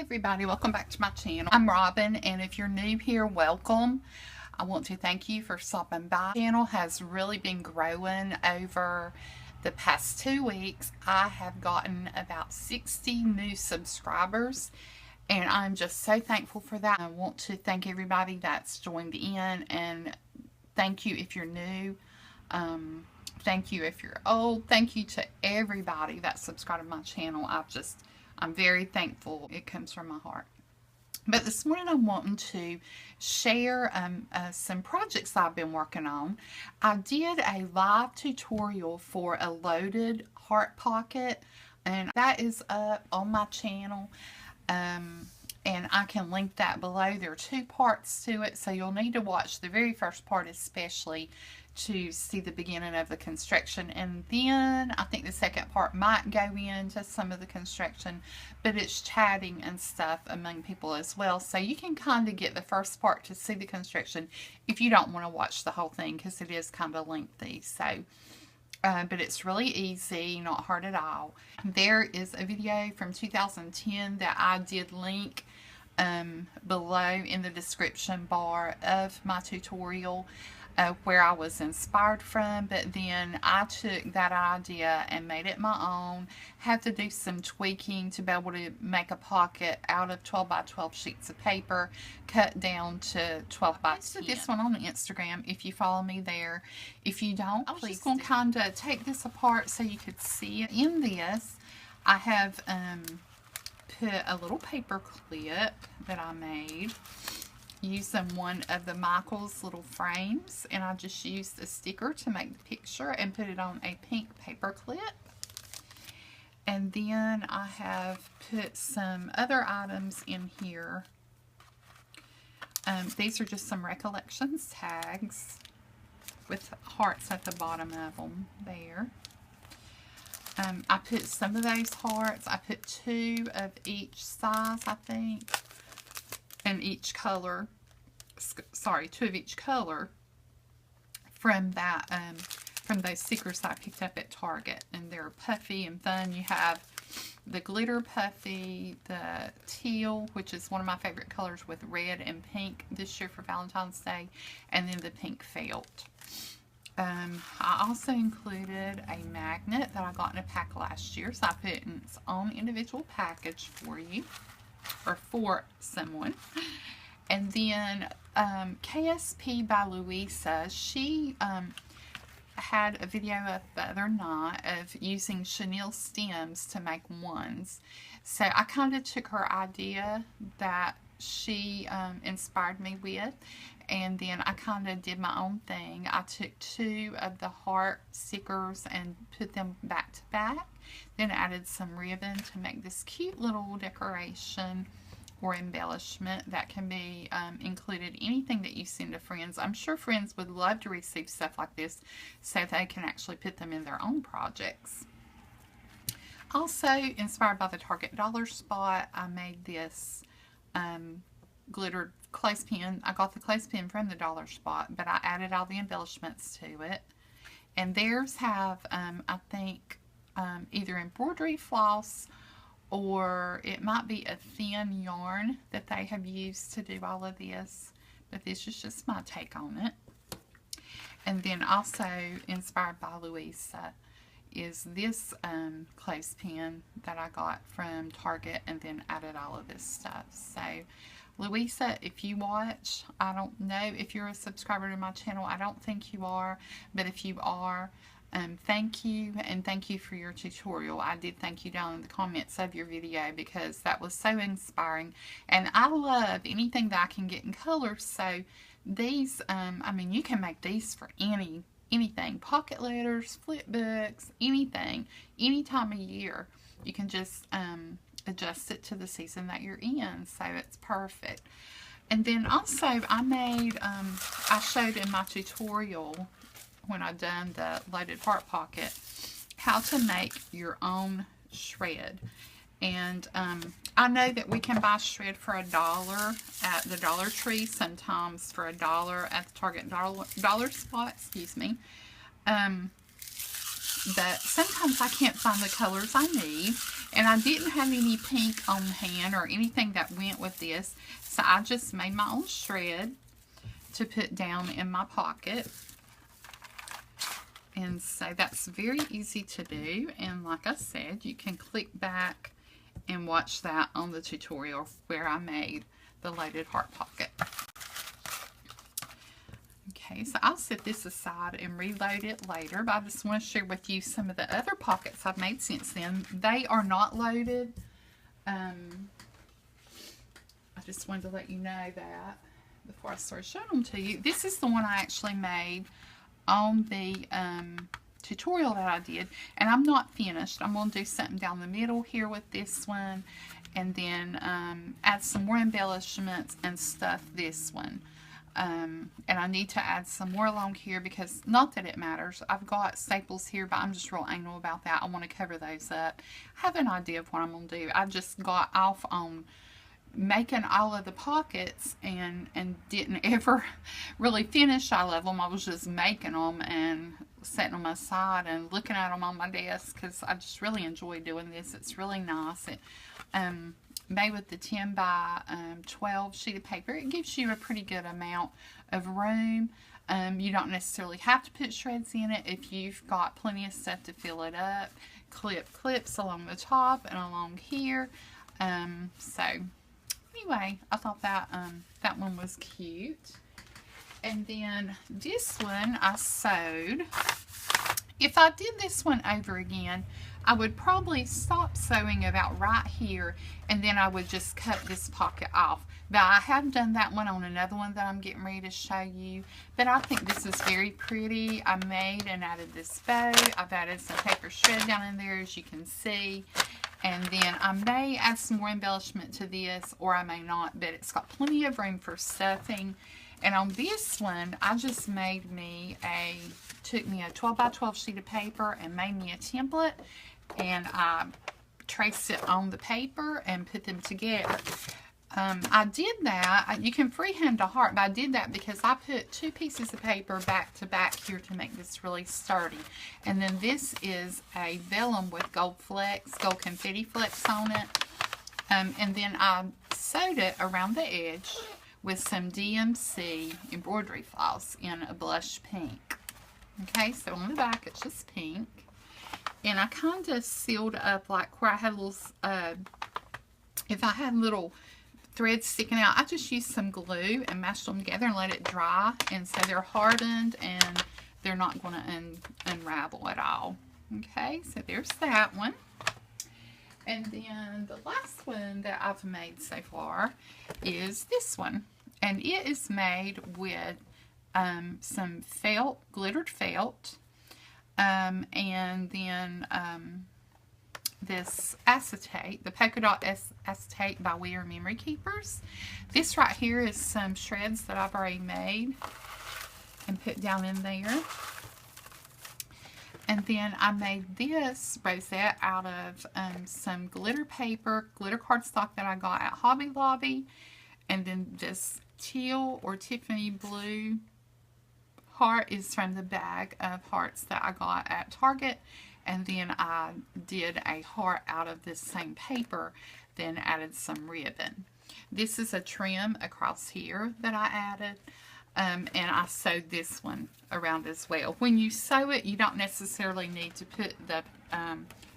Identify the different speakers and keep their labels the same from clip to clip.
Speaker 1: Everybody, welcome back to my channel. I'm Robin, and if you're new here, welcome. I want to thank you for stopping by. The channel has really been growing over the past 2 weeks. I have gotten about 60 new subscribers, and I'm just so thankful for that. I want to thank everybody that's joined in, and thank you if you're new. Thank you if you're old. Thank you to everybody that subscribed to my channel. I'm very thankful. It comes from my heart. But this morning I'm wanting to share some projects I've been working on. I did a live tutorial for a loaded heart pocket, and that is up on my channel. And I can link that below. There are 2 parts to it, so you'll need to watch the very first part especially to see the beginning of the construction, and then I think the second part might go into some of the construction, but it's chatting and stuff among people as well, so you can kind of get the first part to see the construction if you don't want to watch the whole thing, because it is kind of lengthy. So but it's really easy, not hard at all. There is a video from 2010 that I did link below in the description bar of my tutorial, where I was inspired from, but then I took that idea and made it my own. Had to do some tweaking to be able to make a pocket out of 12 by 12 sheets of paper, cut down to 12 by 10. I posted this one on Instagram if you follow me there. If you don't, I was just going to kind of take this apart so you could see it. In this, I have put a little paper clip that I made using one of the Michael's little frames, and I just used a sticker to make the picture and put it on a pink paper clip. And then I have put some other items in here. These are just some recollections tags with hearts at the bottom of them there. I put some of those hearts. I put 2 of each size, I think, and each color. Sorry, 2 of each color from that from those stickers I picked up at Target, and they're puffy and fun. You have the glitter puffy, the teal, which is one of my favorite colors, with red and pink this year for Valentine's Day, and then the pink felt. I also included a magnet that I got in a pack last year, so I put it in its own individual package for you, or for someone. And then KSP by Louisa, she had a video up the other night of using chenille stems to make ones. So I kind of took her idea that she inspired me with, and then I kind of did my own thing. I took 2 of the heart stickers and put them back to back, then added some ribbon to make this cute little decoration or embellishment that can be included anything that you send to friends. I'm sure friends would love to receive stuff like this so they can actually put them in their own projects. Also inspired by the Target dollar spot, I made this glittered clothespin. I got the clothespin from the dollar spot, but I added all the embellishments to it. And theirs have I think either embroidery floss, or it might be a thin yarn that they have used to do all of this, but this is just my take on it. And then also inspired by Louisa is this clothespin that I got from Target, and then added all of this stuff. So Louisa, if you watch, I don't know if you're a subscriber to my channel. I don't think you are, but if you are, thank you, and thank you for your tutorial. I did thank you down in the comments of your video, because that was so inspiring, and I love anything that I can get in colors. So these, I mean, you can make these for anything, pocket letters, flip books, anything, any time of year. You can just adjust it to the season that you're in, so it's perfect. And then also I made, I showed in my tutorial when I done the loaded heart pocket how to make your own shred. And I know that we can buy shred for $1 at the Dollar Tree, sometimes for $1 at the Target dollar spot, excuse me. But sometimes I can't find the colors I need, And I didn't have any pink on hand or anything that went with this, so I just made my own shred to put down in my pocket. And so that's very easy to do, and like I said, you can click back and watch that on the tutorial where I made the loaded heart pocket. Okay, so I'll set this aside and reload it later, but I just want to share with you some of the other pockets I've made since then. They are not loaded. I just wanted to let you know that before I start showing them to you. This is the one I actually made on the tutorial that I did, and I'm not finished. I'm going to do something down the middle here with this one, and then add some more embellishments and stuff this one. And I need to add some more along here because, not that it matters, I've got staples here, but I'm just real anal about that. I want to cover those up. I have an idea of what I'm going to do. I just got off on making all of the pockets and didn't ever really finish all of them. I was just making them and setting them aside and looking at them on my desk because I just really enjoy doing this. It's really nice. It made with the 10 by 12 sheet of paper. It gives you a pretty good amount of room. You don't necessarily have to put shreds in it if you've got plenty of stuff to fill it up. Clips along the top and along here. So anyway, I thought that that one was cute. And then this one I sewed. If I did this one over again, I would probably stop sewing about right here, and then I would just cut this pocket off. But I have done that one on another one that I'm getting ready to show you. But I think this is very pretty. I made and added this bow. I've added some paper shred down in there, as you can see. And then I may add some more embellishment to this, or I may not, but it's got plenty of room for stuffing. And on this one, I just made me took me a 12 by 12 sheet of paper and made me a template, and I traced it on the paper and put them together. I did that. You can freehand a heart, but I did that because I put 2 pieces of paper back to back here to make this really sturdy. And then this is a vellum with gold confetti flecks on it. And then I sewed it around the edge with some DMC embroidery floss in a blush pink. Okay, so on the back it's just pink. And I kind of sealed up like where I had little, if I had little threads sticking out, I just used some glue and mashed them together and let it dry. And so they're hardened and they're not going to unravel at all. Okay, so there's that one. And then the last one that I've made so far is this one. And it is made with some felt, glittered felt, and then this acetate, the polka dot acetate by We Are Memory Keepers. This right here is some shreds that I've already made and put down in there. And then I made this rosette out of some glitter paper, glitter cardstock that I got at Hobby Lobby. And then this teal or Tiffany blue heart is from the bag of hearts that I got at Target. And then I did a heart out of this same paper, then added some ribbon. This is a trim across here that I added. And I sewed this one around as well. When you sew it, you don't necessarily need to put the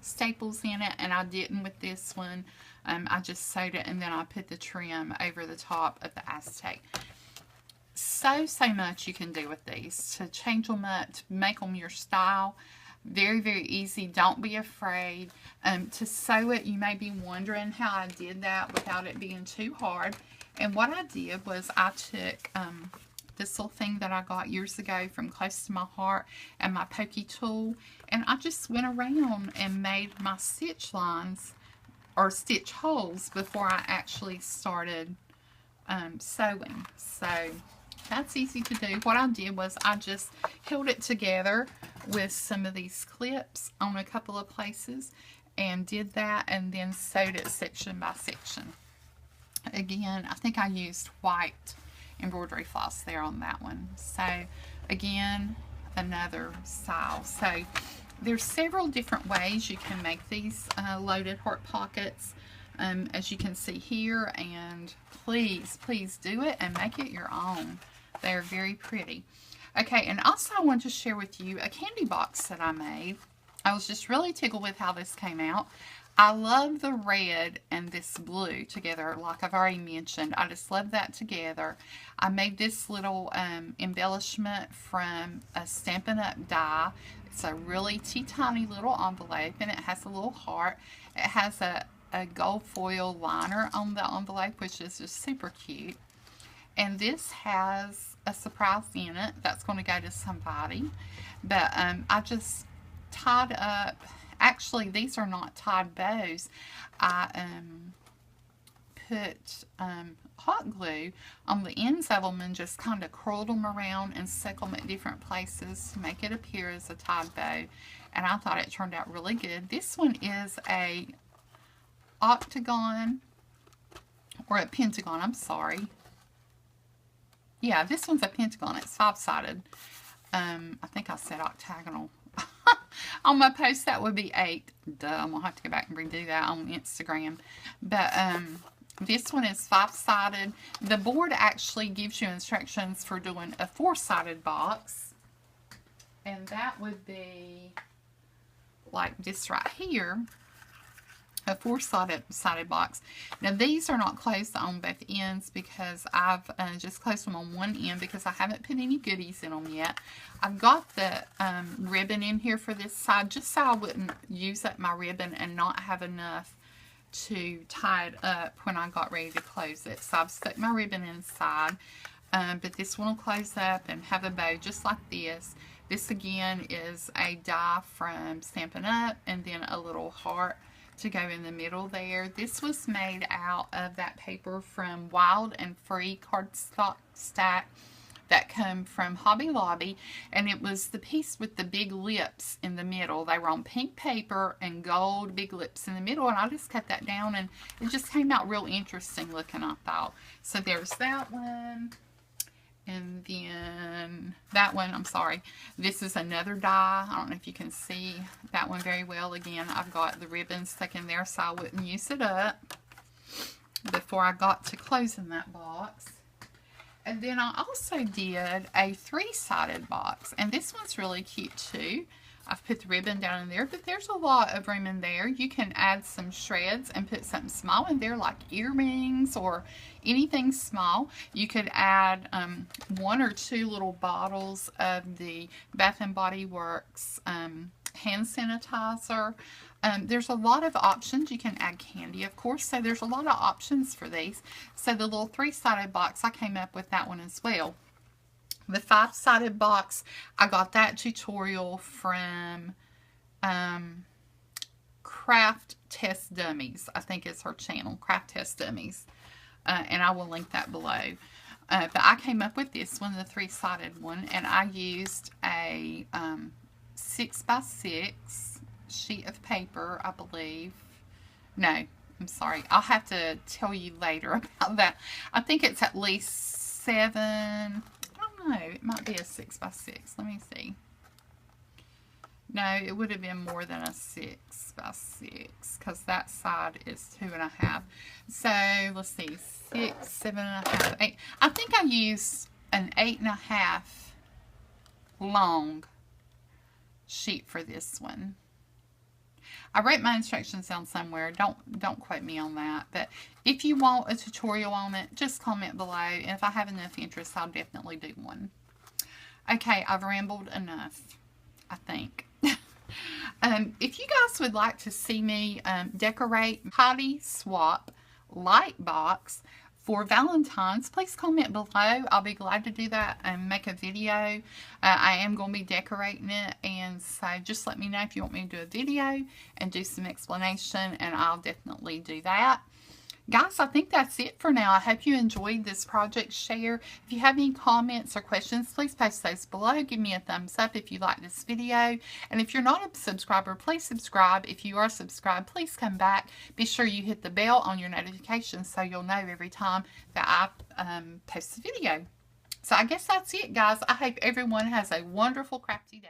Speaker 1: staples in it, and I didn't with this one. I just sewed it and then I put the trim over the top of the acetate. So much you can do with these to change them up, to make them your style. Very, very easy. Don't be afraid to sew it. You may be wondering how I did that without it being too hard. And what I did was I took this little thing that I got years ago from Close to My Heart and my pokey tool, and I just went around and made my stitch lines or stitch holes before I actually started sewing. So that's easy to do. What I did was I just held it together with some of these clips on a couple of places and did that, and then sewed it section by section. Again, I think I used white embroidery floss there on that one. So again, another style. So there's several different ways you can make these loaded heart pockets, as you can see here, and please do it and make it your own. They're very pretty. Okay, and also I wanted to share with you a candy box that I made. I was just really tickled with how this came out. I love the red and this blue together, like I've already mentioned. I just love that together. I made this little embellishment from a Stampin' Up! Die. It's a really teeny little envelope, and it has a little heart. It has a gold foil liner on the envelope, which is just super cute. And this has a surprise in it that's going to go to somebody. But I just tied up, actually these are not tied bows. I put hot glue on the ends of them and just kind of curled them around and stuck them at different places to make it appear as a tied bow. And I thought it turned out really good. This one is a octagon, or a pentagon, I'm sorry. Yeah, this one's a pentagon. It's 5-sided. I think I said octagonal. On my post, that would be 8. Duh, I'm going to have to go back and redo that on Instagram. But this one is 5-sided. The board actually gives you instructions for doing a 4-sided box. And that would be like this right here. A 4-sided box. Now these are not closed on both ends because I've just closed them on one end because I haven't put any goodies in them yet. I've got the ribbon in here for this side just so I wouldn't use up my ribbon and not have enough to tie it up when I got ready to close it. So I've stuck my ribbon inside, but this one will close up and have a bow just like this. This again is a die from Stampin' Up! And then a little heart to go in the middle there. This was made out of that paper from Wild and Free cardstock stack that come from Hobby Lobby, and it was the piece with the big lips in the middle. They were on pink paper and gold big lips in the middle, and I just cut that down and it just came out real interesting looking, I thought. So there's that one. And then that one, I'm sorry, this is another die. I don't know if you can see that one very well. Again, I've got the ribbon stuck in there so I wouldn't use it up before I got to closing that box. And then I also did a 3-sided box, and this one's really cute too. I've put the ribbon down in there, but there's a lot of room in there. You can add some shreds and put something small in there like earrings or anything small. You could add 1 or 2 little bottles of the Bath & Body Works hand sanitizer. There's a lot of options. You can add candy, of course, so there's a lot of options for these. So the little 3-sided box, I came up with that one as well. The 5-sided box, I got that tutorial from Craft Test Dummies. I think it's her channel, Craft Test Dummies. And I will link that below. But I came up with this one, the 3-sided one, and I used a 6x6 sheet of paper, I believe. No, I'm sorry. I'll have to tell you later about that. I think it's at least 7... No, it might be a 6x6. Let me see. No, it would have been more than a 6x6 because that side is 2.5. So let's see, 6, 7.5, 8. I think I used an 8.5 long sheet for this one. I wrote my instructions down somewhere. Don't quote me on that. But if you want a tutorial on it, just comment below. And if I have enough interest, I'll definitely do one. Okay, I've rambled enough, I think. If you guys would like to see me decorate Heidi Swap light box for Valentine's, please comment below. I'll be glad to do that and make a video. I am going to be decorating it, and so just let me know if you want me to do a video and do some explanation, and I'll definitely do that. Guys, I think that's it for now. I hope you enjoyed this project share. If you have any comments or questions, please post those below. Give me a thumbs up if you like this video. And if you're not a subscriber, please subscribe. If you are subscribed, please come back. Be sure you hit the bell on your notifications so you'll know every time that I post a video. So I guess that's it, guys. I hope everyone has a wonderful crafty day.